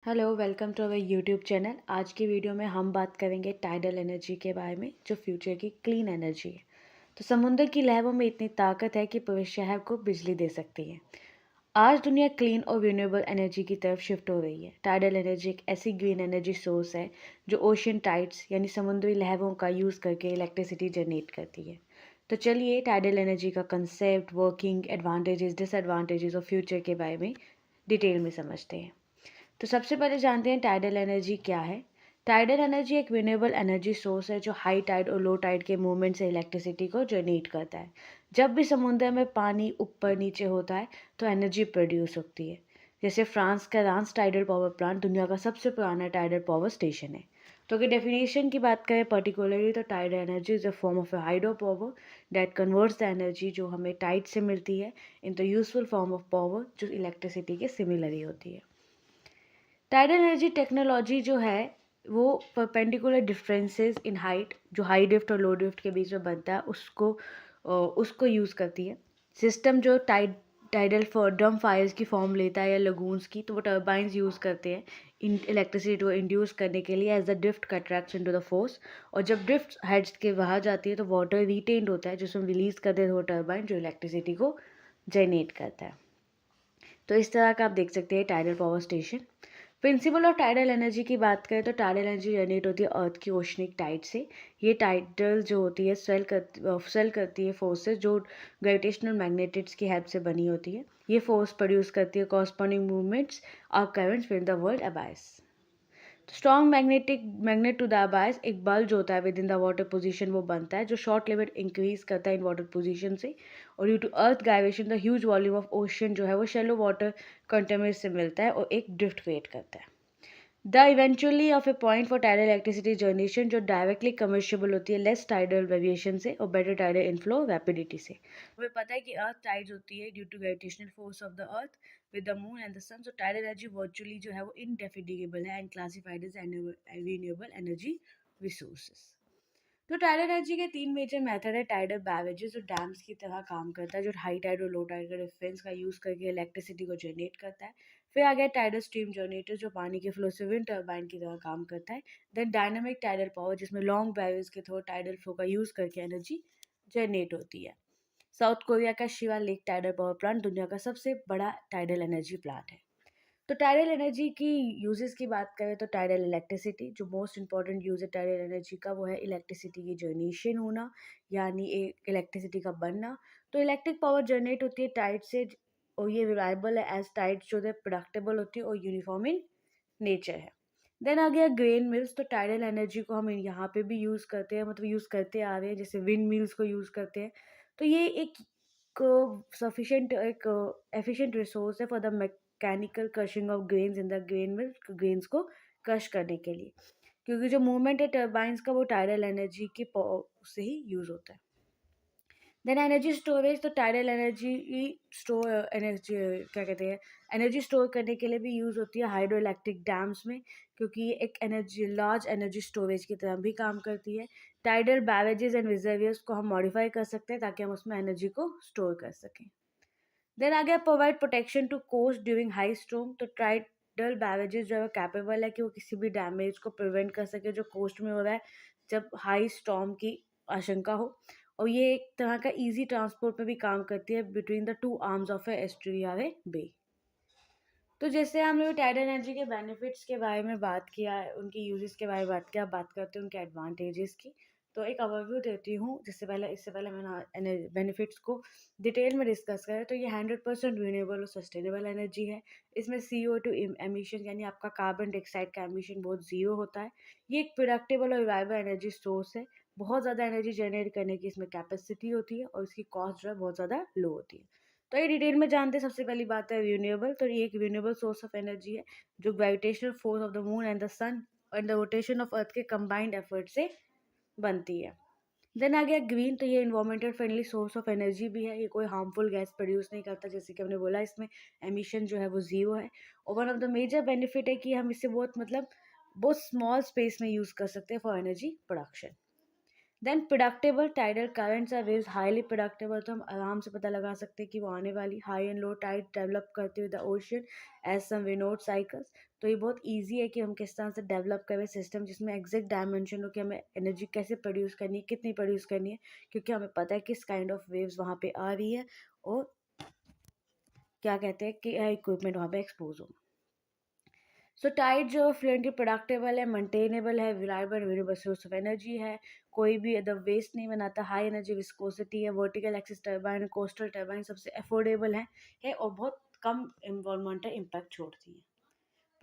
Hello welcome to our YouTube channel. आज की video में हम बात करेंगे टाइडल एनर्जी के बारे में, जो फ्यूचर की क्लीन एनर्जी है। तो समुद्र की लहरों में इतनी ताकत है कि पूरे शहर को बिजली दे सकती है। आज दुनिया क्लीन और रिन्यूएबल एनर्जी की तरफ शिफ्ट हो रही है। टाइडल एनर्जी एक ऐसी ग्रीन एनर्जी सोर्स है जो ओशियन टाइड्स यानी समुद्री लहरों का यूज़ करके इलेक्ट्रिसिटी जनरेट करती है। तो चलिए टाइडल एनर्जी का कंसेप्ट, वर्किंग, एडवांटेजेस, डिसएडवांटेजेस और फ्यूचर के बारे में डिटेल में समझते हैं। तो सबसे पहले जानते हैं टाइडल एनर्जी क्या है। टाइडल एनर्जी एक रिन्यूएबल एनर्जी सोर्स है जो हाई टाइड और लो टाइड के मूवमेंट से इलेक्ट्रिसिटी को जनरेट करता है। जब भी समुद्र में पानी ऊपर नीचे होता है तो एनर्जी प्रोड्यूस होती है। जैसे फ्रांस का रांस टाइडल पावर प्लांट दुनिया का सबसे पुराना टाइडल पावर स्टेशन है। तो अगर डेफिनेशन की बात करें पर्टिकुलरली, तो tidal energy is a form of a hydro power that converts the energy जो हमें टाइड से मिलती है in the useful form of power जो इलेक्ट्रिसिटी के सिमिलर ही होती है। टाइडल एनर्जी टेक्नोलॉजी जो है वो परपेंडिकुलर डिफरेंसेस इन हाइट, जो हाई ड्रिफ्ट और लो ड्रिफ्ट के बीच में बनता है, उसको यूज़ करती है। सिस्टम जो टाइडल ड्रम फायर्स की फॉर्म लेता है या लगून्स की, तो वो टर्बाइंस यूज़ करते हैं इन इलेक्ट्रिसिटी को इंड्यूस करने के लिए as the drift contracts into the force. और जब ड्रिफ्ट हेड्स के बाहर जाती है तो वाटर रिटेन्ड होता है जिसमें रिलीज कर देते हैं वो टर्बाइन जो इलेक्ट्रिसिटी को जनरेट करता है। तो इस तरह का आप देख सकते हैं tidal power station. Principle of tidal energy की बात करें तो टाइडल एनर्जी जनरेट होती है अर्थ की ओशनिक टाइड से। ये टाइडल जो होती है सेल करती है फोर्सेस जो ग्रेविटेशनल मैग्नेटिक्स की हेल्प से बनी होती है। ये फोर्स प्रोड्यूस करती है कॉरस्पॉन्डिंग मूवमेंट्स और currents with the world abyss. Strong magnet to the abyss एक बल जो होता है within the water position वो बनता है जो शॉर्ट लिमिट इंक्रीज करता है इन वाटर पोजीशन से। और due to earth gravitation the huge volume of ocean जो है वो शेलो वाटर कंटेनर से मिलता है और एक ड्रिफ्ट क्रिएट करता है। The eventually of A point for tidal electricity generation जो डायरेक्टली कमर्शियबल होती है लेस टाइडल वेरिएशन से और बेटर टाइडल इनफ्लो रैपिडिटी से। हमें पता है कि अर्थ टाइड्स होती है due to gravitational force of the earth with the moon and the sun. So tidal energy virtually जो है वो इनडेफिनेबल है and classified as renewable energy resources. तो टाइडल एनर्जी के तीन मेजर मेथड है। टाइडल बैरेजेस जो डैम्स की तरह काम करता है, जो हाई टाइड और लो टाइड का डिफरेंस का यूज़ करके इलेक्ट्रिसिटी को जनरेट करता है। फिर आ गया टाइडल स्ट्रीम जनरेटर जो पानी के फ्लो से विंड टर्बाइन की तरह काम करता है। देन डायनामिक टाइडल पावर जिसमें लॉन्ग बैरियर्स के थ्रू टाइडल फ्लो का यूज़ करके एनर्जी जनरेट होती है। साउथ कोरिया का Shiva lake tidal power plant दुनिया का सबसे बड़ा टाइडल एनर्जी प्लांट है। तो टाइडल एनर्जी की यूजेस की बात करें तो टाइडल इलेक्ट्रिसिटी जो मोस्ट इंपॉर्टेंट यूज है टाइडल एनर्जी का वो है इलेक्ट्रिसिटी की जनरेशन होना, यानी एक इलेक्ट्रिसिटी का बनना। तो इलेक्ट्रिक पावर जनरेट होती है टाइड से और ये रिलायबल है एज टाइड जो है प्रोडक्टेबल होती है और यूनिफॉर्म इन नेचर है। देन आ गया ग्रेन मिल्स। तो टाइडल एनर्जी को हम यहाँ पे भी यूज़ करते हैं, मतलब यूज़ करते आ रहे हैं, जैसे विंड मिल्स को यूज़ करते हैं। तो ये एक सफिशिएंट एक एफिशिएंट रिसोर्स है for the mechanical crushing of grains in the grain mill, grains को क्रश करने के लिए, क्योंकि जो मूवमेंट है टर्बाइंस का वो टाइडल एनर्जी के से ही यूज़ होता है। Then energy storage. तो टाइडल एनर्जी स्टोर एनर्जी क्या कहते हैं, एनर्जी स्टोर करने के लिए भी यूज़ होती है हाइड्रो इलेक्ट्रिक डैम्स में, क्योंकि ये एक एनर्जी लार्ज एनर्जी स्टोरेज की तरह भी काम करती है। टाइडल बैरेजेस एंड रिजर्वियर्स को हम मॉडिफाई कर सकते हैं ताकि हम उसमें एनर्जी को स्टोर कर सकें। देन आ गया provide protection to coast during high storm. तो टाइडल बैरेजेस जो है कैपेबल है कि वो किसी भी डैमेज को प्रिवेंट कर सके जो कोस्ट में हो रहा है जब हाई स्टॉर्म की आशंका हो। और ये एक तरह का इजी ट्रांसपोर्ट में भी काम करती है between the two arms of a estuary bay. तो जैसे हम लोग टाइडल एनर्जी के बेनिफिट्स के बारे में बात किया है, उनकी यूजेस के बारे में बात किया, बात करते हैं उनके एडवांटेजेस की। तो एक ओवरव्यू देती हूँ इससे पहले मैंने बेनिफिट्स को डिटेल में डिस्कस करें। तो ये 100% रिन्यूएबल और सस्टेनेबल एनर्जी है। इसमें CO2 एमिशन यानी आपका कार्बन डाइऑक्साइड का एमिशन बहुत ज़ीरो होता है। ये एक प्रोडक्टेबल और रिलायबल एनर्जी सोर्स है। बहुत ज़्यादा एनर्जी जनरेट करने की इसमें कैपेसिटी होती है और इसकी कॉस्ट जो है बहुत ज़्यादा लो होती है। तो ये डिटेल में जानते हैं। सबसे पहली बात है रिन्यूएबल। तो ये एक रिन्यूएबल सोर्स ऑफ एनर्जी है जो gravitational force of the moon and the sun and the rotation of earth के कंबाइंड एफर्ट से बनती है। देन आ गया ग्रीन। तो ये environmental friendly source of energy भी है। ये कोई हार्मफुल गैस प्रोड्यूस नहीं करता, जैसे कि हमने बोला इसमें एमिशन जो है वो ज़ीरो है। और one of the major benefit है कि हम इसे बहुत स्मॉल स्पेस में यूज़ कर सकते हैं for energy production. Then predictable tidal currents are waves highly predictable, तो हम आराम से पता लगा सकते हैं कि वो आने वाली high and low tide develop करते हुए द ओशन एज सम विनोड साइकिल्स। तो ये बहुत ईजी है कि हम किस तरह से डेवलप करें सिस्टम जिसमें एग्जैक्ट डायमेंशन हो कि हमें एनर्जी कैसे प्रोड्यूस करनी है, कितनी प्रोड्यूस करनी है, क्योंकि हमें पता है किस काइंड ऑफ वेव्स वहाँ पे आ रही है और क्या कहते हैं कि इक्विपमेंट वहाँ पे एक्सपोज हो। सो टाइड जो फ्लुएंटली प्रोडक्टेबल है, मेंटेनेबल है, reliable renewable source of energy है, कोई भी अदर वेस्ट नहीं बनाता, हाई एनर्जी विस्कोसिटी है, vertical axis turbine, coastal turbine सबसे अफोर्डेबल है और बहुत कम इन्वायरमेंटल इम्पैक्ट छोड़ती है।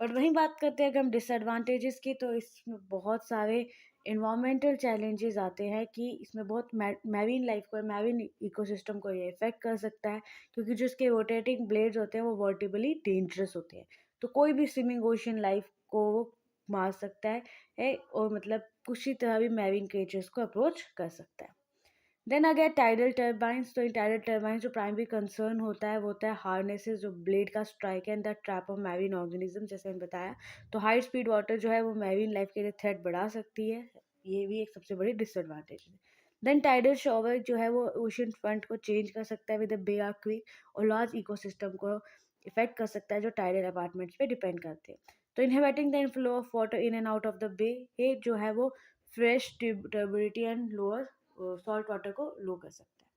बट वहीं बात करते हैं अगर हम डिसएडवांटेजेस की, तो इसमें बहुत सारे इन्वामेंटल चैलेंजेस आते हैं कि इसमें बहुत मैरीन लाइफ को, मैरीन इकोसिस्टम को ये इफेक्ट कर सकता है, क्योंकि जो इसके रोटेटिंग ब्लेड्स होते हैं वो वर्टिबली डेंजरस होते हैं। तो कोई भी स्विमिंग ओशन लाइफ को मार सकता है और मतलब कुछ ही तरह भी मैरीन क्रिएचर्स को अप्रोच कर सकता है। देन अगर टाइडल टर्बाइंस, तो इन टाइडल टर्बाइंस जो प्राइमरी कंसर्न होता है वो होता है हार्नेसेस, जो ब्लेड का स्ट्राइक है and the trap of marine organism, जैसे मैंने बताया। तो हाई स्पीड वाटर जो है वो मैरीन लाइफ के लिए थ्रेट बढ़ा सकती है, ये भी एक सबसे बड़ी डिसएडवांटेज है। देन टाइडल शॉवर जो है वो ओशन फ्रंट को चेंज कर सकता है विद अ बे क्विक और लार्ज इकोसिस्टम को इफेक्ट कर सकता है जो टाइडल अपार्टमेंट्स पे डिपेंड करते हैं। तो inhibiting the inflow of water in and out of the bay, ये जो है वो fresh turbidity and lower salt water को लो कर सकता है।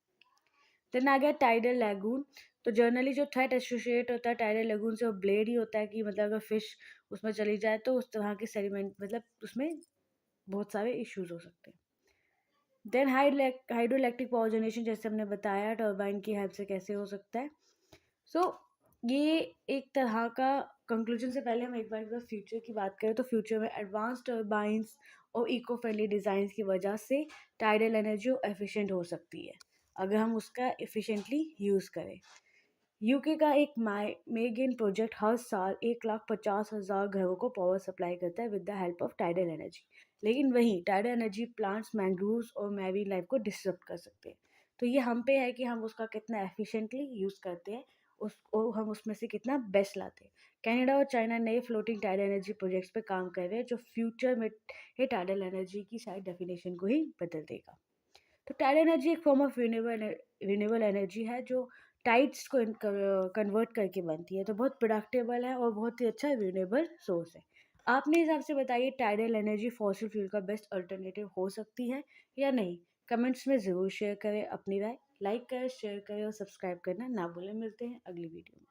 देन आ गया टाइडल लैगून। तो जनरली जो थ्रेट एसोसिएट होता है टाइडल लैगून से वो ब्लेड ही होता है कि मतलब अगर फिश उसमें चली जाए तो उस तरह के सेडिमेंट मतलब उसमें बहुत सारे इश्यूज हो सकते हैं। देन हाइड्रोइलेक्ट्रिक पावर जनरेशन, जैसे हमने बताया टर्बाइन की हेल्प से कैसे हो सकता है। सो ये एक तरह का कंक्लूजन से पहले हम एक बार फ्यूचर की बात करें, तो फ्यूचर में एडवांस टर्बाइंस और इको फ्रेंडली डिज़ाइन की वजह से टाइडल एनर्जी एफिशिएंट हो सकती है अगर हम उसका एफिशिएंटली यूज़ करें। यूके का एक मेगेन प्रोजेक्ट हर साल 1,50,000 घरों को पावर सप्लाई करता है with the help of tidal energy. लेकिन वहीं टाइडल एनर्जी प्लांट्स मैंग्रोव्स और मैरीन लाइफ को डिस्टर्ब कर सकते हैं। तो ये हम पे है कि हम उसका कितना एफिशिएंटली यूज़ करते हैं, उसको हम उसमें से कितना बेस्ट लाते हैं। कनाडा और चाइना नए फ्लोटिंग टाइडल एनर्जी प्रोजेक्ट्स पे काम कर रहे हैं जो फ्यूचर में ये टाइडल एनर्जी की शायद डेफिनेशन को ही बदल देगा। तो टाइड एनर्जी एक फॉर्म ऑफ रिन्यूएबल एनर्जी है जो टाइड्स को कन्वर्ट करके बनती है, तो बहुत प्रोडक्टेबल है और बहुत ही अच्छा रिन्यूएबल सोर्स है। आपने हिसाब से बताइए टाइडल एनर्जी फॉसिल फ्यूल का बेस्ट अल्टरनेटिव हो सकती है या नहीं? कमेंट्स में ज़रूर शेयर करें अपनी राय, लाइक करें, शेयर करें और सब्सक्राइब करना ना भूलें। मिलते हैं अगली वीडियो में।